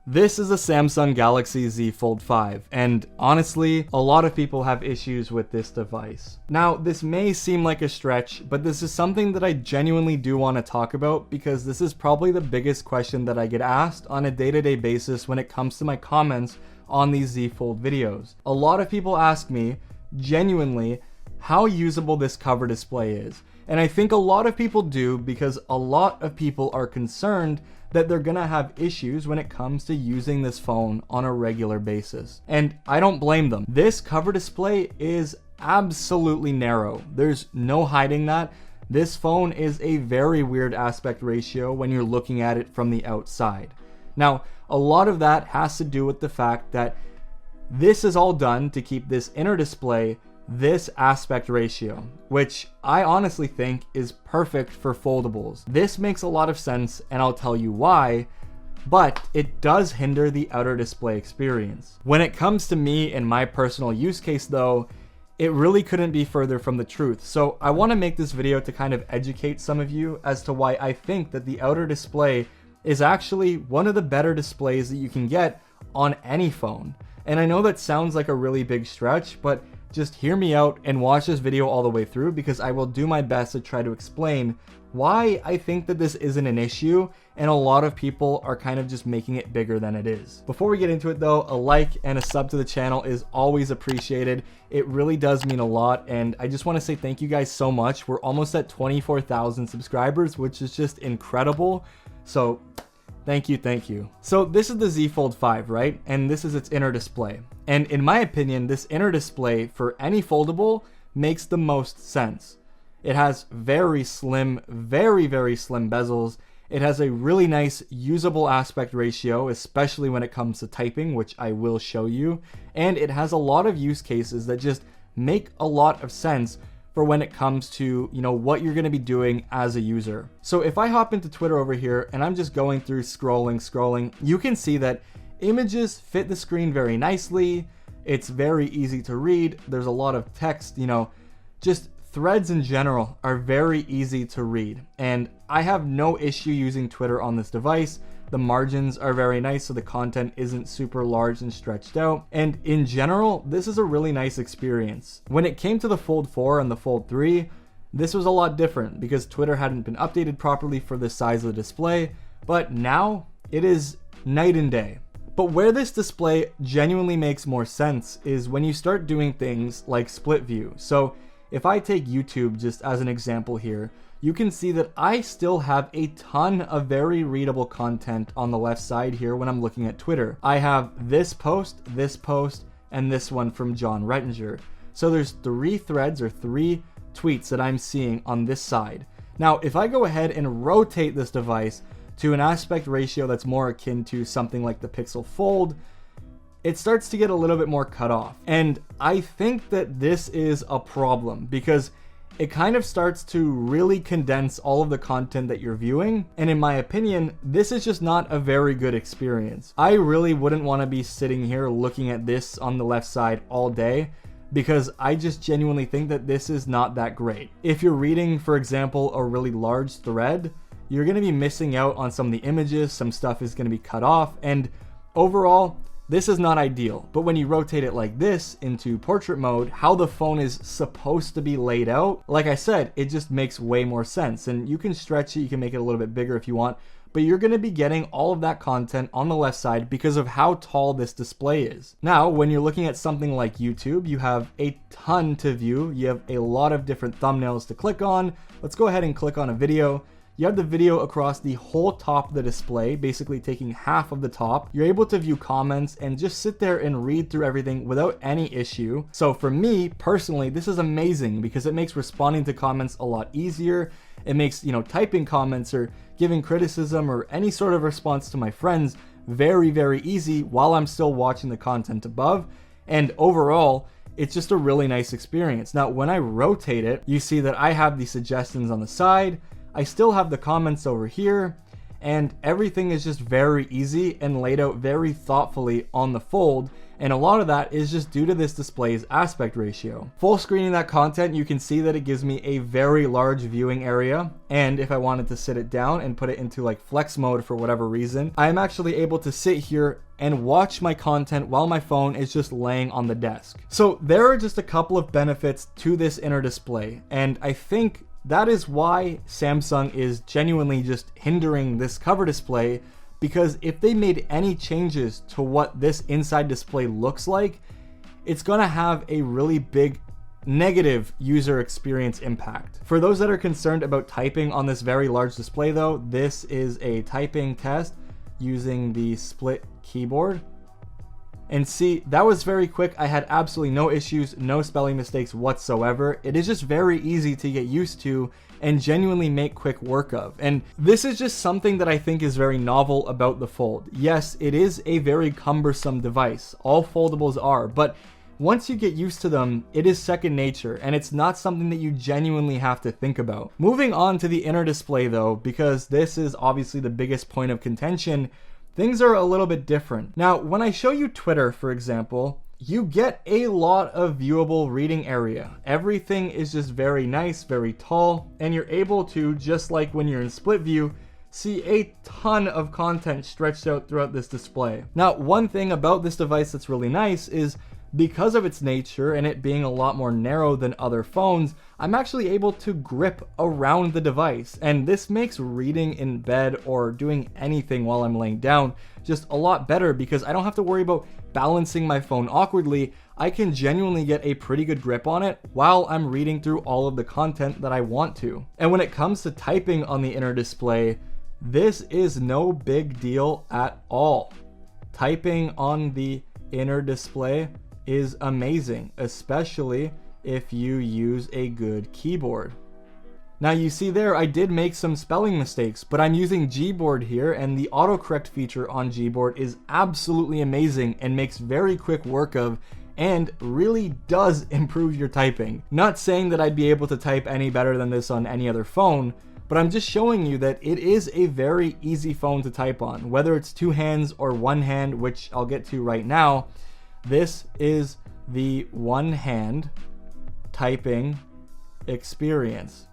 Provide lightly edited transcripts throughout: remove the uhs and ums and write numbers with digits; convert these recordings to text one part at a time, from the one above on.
This is a Samsung Galaxy Z Fold 5, and honestly, a lot of people have issues with this device. Now, this may seem like a stretch, but this is something that I genuinely do want to talk about because this is probably the biggest question that I get asked on a day-to-day basis when it comes to my comments on these Z Fold videos. A lot of people ask me, genuinely, how usable this cover display is. And I think a lot of people do because a lot of people are concerned that they're gonna have issues when it comes to using this phone on a regular basis. And I don't blame them. This cover display is absolutely narrow. There's no hiding that. This phone is a very weird aspect ratio when you're looking at it from the outside. Now, a lot of that has to do with the fact that this is all done to keep this inner display this aspect ratio, which I honestly think is perfect for foldables. This makes a lot of sense, and I'll tell you why, but it does hinder the outer display experience. When it comes to me and my personal use case though, it really couldn't be further from the truth. So I want to make this video to kind of educate some of you as to why I think that the outer display is actually one of the better displays that you can get on any phone. And I know that sounds like a really big stretch, but just hear me out and watch this video all the way through because I will do my best to try to explain why I think that this isn't an issue and a lot of people are kind of just making it bigger than it is. Before we get into it though, a like and a sub to the channel is always appreciated. It really does mean a lot, and I just want to say thank you guys so much. We're almost at 24,000 subscribers, which is just incredible. So thank you, thank you. So this is the Z Fold 5, right? And this is its inner display. And in my opinion, this inner display for any foldable makes the most sense. It has very slim, very slim bezels. It has a really nice usable aspect ratio, especially when it comes to typing, which I will show you. And it has a lot of use cases that just make a lot of sense for when it comes to, you know, what you're going to be doing as a user. So if I hop into Twitter over here and I'm just going through scrolling, you can see that images fit the screen very nicely. It's very easy to read. There's a lot of text, you know, just threads in general are very easy to read. And I have no issue using Twitter on this device. The margins are very nice, so the content isn't super large and stretched out. And in general, this is a really nice experience. When it came to the Fold 4 and the Fold 3, this was a lot different because Twitter hadn't been updated properly for the size of the display, but now it is night and day. But where this display genuinely makes more sense is when you start doing things like split view. So if I take YouTube just as an example here, you can see that I still have a ton of very readable content on the left side here when I'm looking at Twitter. I have this post, and this one from John Rettinger. So there's 3 threads or 3 tweets that I'm seeing on this side. Now, if I go ahead and rotate this device to an aspect ratio that's more akin to something like the Pixel Fold, it starts to get a little bit more cut off. And I think that this is a problem because it kind of starts to really condense all of the content that you're viewing. And in my opinion, this is just not a very good experience. I really wouldn't want to be sitting here looking at this on the left side all day because I just genuinely think that this is not that great. If you're reading, for example, a really large thread, you're going to be missing out on some of the images, some stuff is going to be cut off, and overall, this is not ideal. But when you rotate it like this into portrait mode, how the phone is supposed to be laid out, like I said, it just makes way more sense. And you can stretch it, you can make it a little bit bigger if you want, but you're going to be getting all of that content on the left side because of how tall this display is. Now, when you're looking at something like YouTube, you have a ton to view. You have a lot of different thumbnails to click on. Let's go ahead and click on a video. You have the video across the whole top of the display, basically taking half of the top. You're able to view comments and just sit there and read through everything without any issue. So for me, personally, this is amazing because it makes responding to comments a lot easier. It makes, you know, typing comments or giving criticism or any sort of response to my friends very easy while I'm still watching the content above. And overall, it's just a really nice experience. Now, when I rotate it, you see that I have the suggestions on the side. I still have the comments over here, and everything is just very easy and laid out very thoughtfully on the Fold, and a lot of that is just due to this display's aspect ratio. Full screening that content, you can see that it gives me a very large viewing area, and if I wanted to sit it down and put it into like flex mode for whatever reason, I am actually able to sit here and watch my content while my phone is just laying on the desk. So there are just a couple of benefits to this inner display, and I think that is why Samsung is genuinely just hindering this cover display, because if they made any changes to what this inside display looks like, it's gonna have a really big negative user experience impact. For those that are concerned about typing on this very large display though, this is a typing test using the split keyboard. And see, that was very quick. I had absolutely no issues, no spelling mistakes whatsoever. It is just very easy to get used to and genuinely make quick work of. And this is just something that I think is very novel about the Fold. Yes, it is a very cumbersome device. All foldables are, but once you get used to them, it is second nature, and it's not something that you genuinely have to think about. Moving on to the inner display though, because this is obviously the biggest point of contention, things are a little bit different. Now, when I show you Twitter, for example, you get a lot of viewable reading area. Everything is just very nice, very tall, and you're able to, just like when you're in split view, see a ton of content stretched out throughout this display. Now, one thing about this device that's really nice is because of its nature and it being a lot more narrow than other phones, I'm actually able to grip around the device, and this makes reading in bed or doing anything while I'm laying down just a lot better because I don't have to worry about balancing my phone awkwardly. I can genuinely get a pretty good grip on it while I'm reading through all of the content that I want to. And when it comes to typing on the inner display, this is no big deal at all. Typing on the inner display is amazing, especially if you use a good keyboard. Now you see there, I did make some spelling mistakes, but I'm using Gboard here, and the autocorrect feature on Gboard is absolutely amazing and makes very quick work of, and really does improve your typing. Not saying that I'd be able to type any better than this on any other phone, but I'm just showing you that it is a very easy phone to type on, whether it's two hands or one hand, which I'll get to right now. This is the one hand typing experience.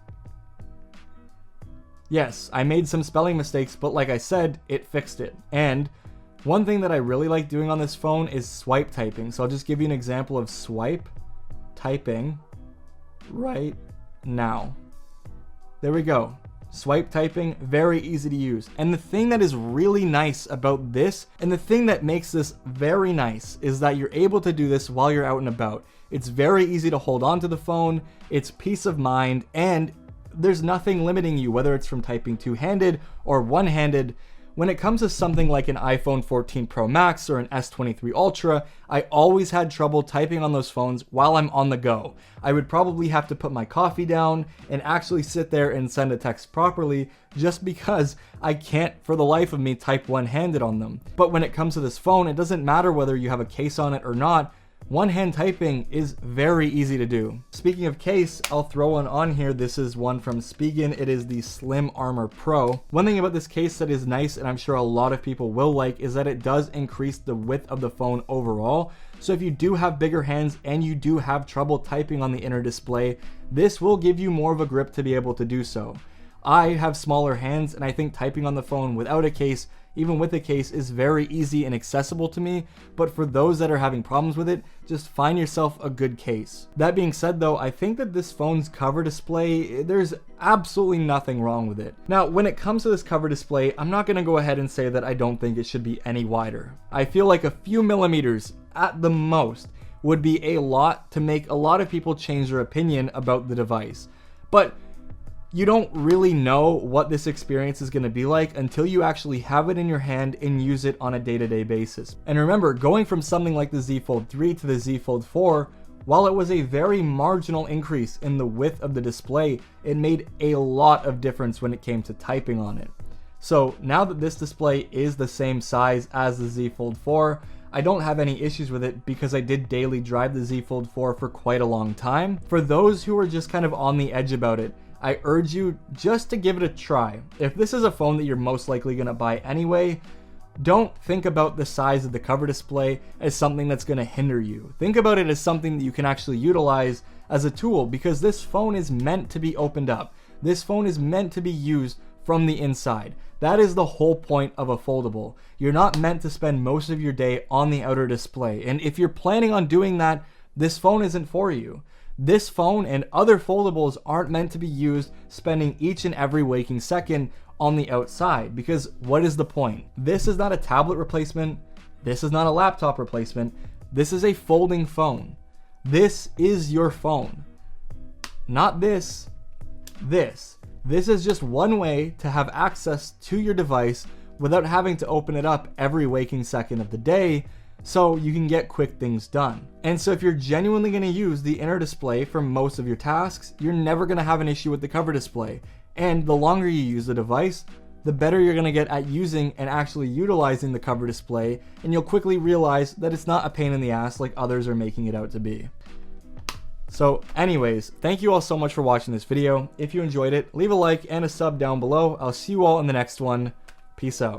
Yes, I made some spelling mistakes, but like I said, it fixed it. And one thing that I really like doing on this phone is swipe typing. So I'll just give you an example of swipe typing right now. There we go. Swipe typing, very easy to use. And the thing that is really nice about this, and the thing that makes this very nice, is that you're able to do this while you're out and about. It's very easy to hold on to the phone, it's peace of mind, and there's nothing limiting you, whether it's from typing two-handed or one-handed. When it comes to something like an iPhone 14 Pro Max or an S23 Ultra, I always had trouble typing on those phones while I'm on the go. I would probably have to put my coffee down and actually sit there and send a text properly just because I can't for the life of me type one-handed on them. But when it comes to this phone, it doesn't matter whether you have a case on it or not. One-hand typing is very easy to do. Speaking of case, I'll throw one on here. This is one from Spigen. It is the Slim Armor Pro. One thing about this case that is nice, and I'm sure a lot of people will like, is that it does increase the width of the phone overall. So if you do have bigger hands and you do have trouble typing on the inner display, this will give you more of a grip to be able to do so. I have smaller hands, and I think typing on the phone without a case, even with a case, is very easy and accessible to me, but for those that are having problems with it, just find yourself a good case. That being said though, I think that this phone's cover display, there's absolutely nothing wrong with it. Now, when it comes to this cover display, I'm not gonna go ahead and say that I don't think it should be any wider. I feel like a few millimeters at the most would be a lot to make a lot of people change their opinion about the device. But you don't really know what this experience is going to be like until you actually have it in your hand and use it on a day-to-day basis. And remember, going from something like the Z Fold 3 to the Z Fold 4, while it was a very marginal increase in the width of the display, it made a lot of difference when it came to typing on it. So now that this display is the same size as the Z Fold 4, I don't have any issues with it because I did daily drive the Z Fold 4 for quite a long time. For those who are just kind of on the edge about it, I urge you just to give it a try. If this is a phone that you're most likely going to buy anyway, don't think about the size of the cover display as something that's going to hinder you. Think about it as something that you can actually utilize as a tool, because this phone is meant to be opened up. This phone is meant to be used from the inside. That is the whole point of a foldable. You're not meant to spend most of your day on the outer display. And if you're planning on doing that, this phone isn't for you. This phone and other foldables aren't meant to be used spending each and every waking second on the outside, because what is the point? This is not a tablet replacement. This is not a laptop replacement. This is a folding phone. This is your phone. Not this. This. This is just one way to have access to your device without having to open it up every waking second of the day, so you can get quick things done. And so if you're genuinely going to use the inner display for most of your tasks, you're never going to have an issue with the cover display. And the longer you use the device, the better you're going to get at using and actually utilizing the cover display, and you'll quickly realize that it's not a pain in the ass like others are making it out to be. So anyways, thank you all so much for watching this video. If you enjoyed it, leave a like and a sub down below. I'll see you all in the next one. Peace out.